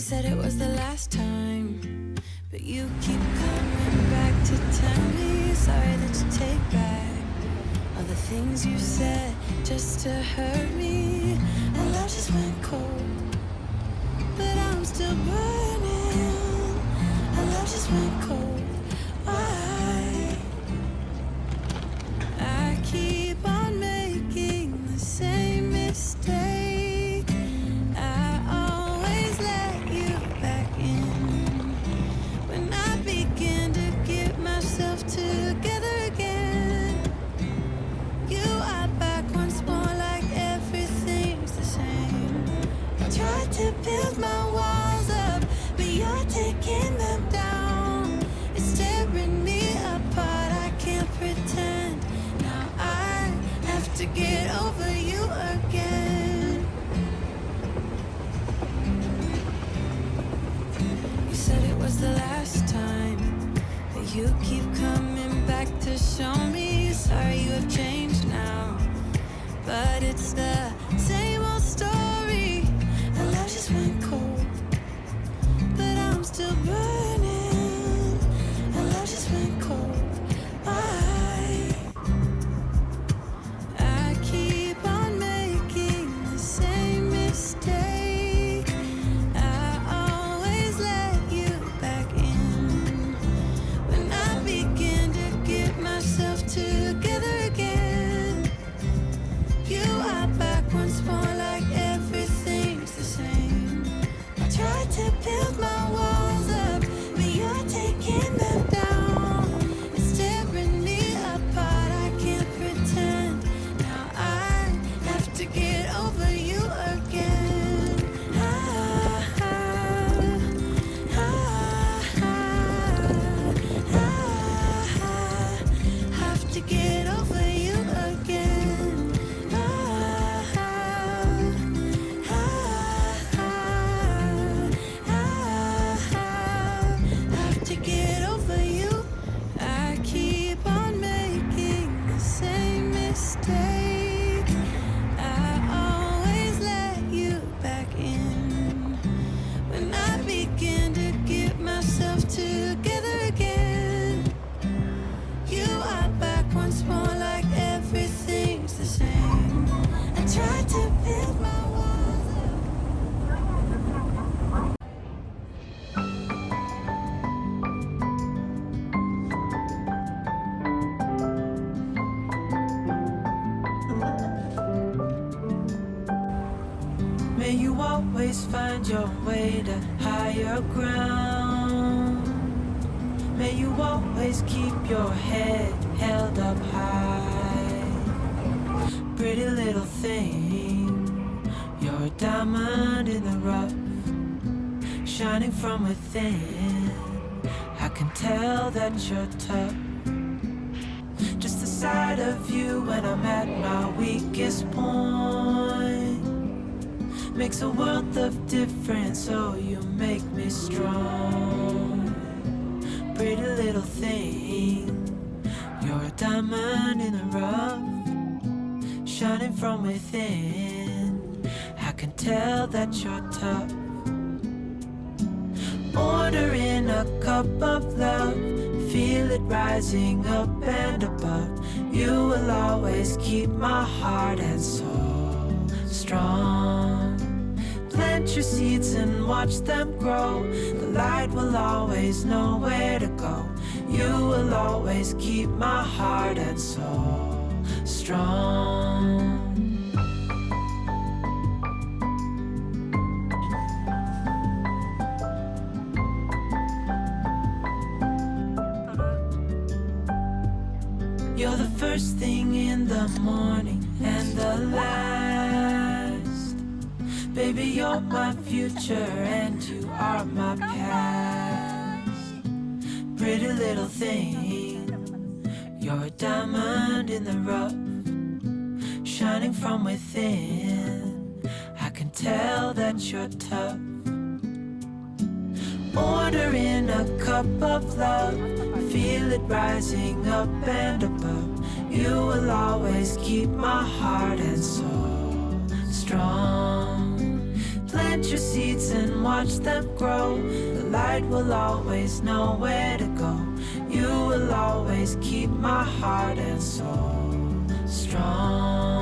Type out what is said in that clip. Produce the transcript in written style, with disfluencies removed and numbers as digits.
said it was the last time, but you keep coming back to tell me sorry that you take back all the things you said just to hurt me. And love just went cold, but I'm still burning. And love just went cold. Why? I keep on making the same mistake. I always let you back in when I begin to get myself together again. You are back once more, like everything's the same. I tried to build my walls up, but you're taking them down. It's tearing me apart, I can't pretend. Now I have to get over you again. You said it was the last time, but you keep coming back to show me sorry you have changed now. But it's the same old story. And love just went cold, but I'm still burning. And love just went cold. Why? I keep on making the same mistake. I always let you back in when I begin to get myself together again. You are back once more, like everything's the same. I tried to build my walls up, but you're taking them down. It's tearing me apart, I can't pretend. Now I have to get over you again. Have to get over you again. Have to get over you. I keep on making the same mistake. I always let you back in when I begin to get myself together again. You are back once more, like everything's the same. I tried to build my walls up. May you always find your way to higher ground. May you always keep your head held up high. Pretty little thing, you're a diamond in the rough, shining from within. I can tell that you're tough. Just the sight of you when I'm at my weakest point makes a world of difference, so you make me strong. Pretty little thing, you're a diamond in the rough, shining from within. I can tell that you're tough. Ordering a cup of love, feel it rising up and above. You will always keep my heart and soul strong. Plant your seeds and watch them grow. The light will always know where to go. You will always keep my heart and soul strong. You're the first thing in the morning and the last. Baby, you're my future and you are my past. Pretty little thing, you're a diamond in the rough, shining from within. I can tell that you're tough. Ordering a cup of love, feel it rising up and above. You will always keep my heart and soul strong. Plant plant your seeds and watch them grow. The light will always know where to go. You will always keep my heart and soul strong.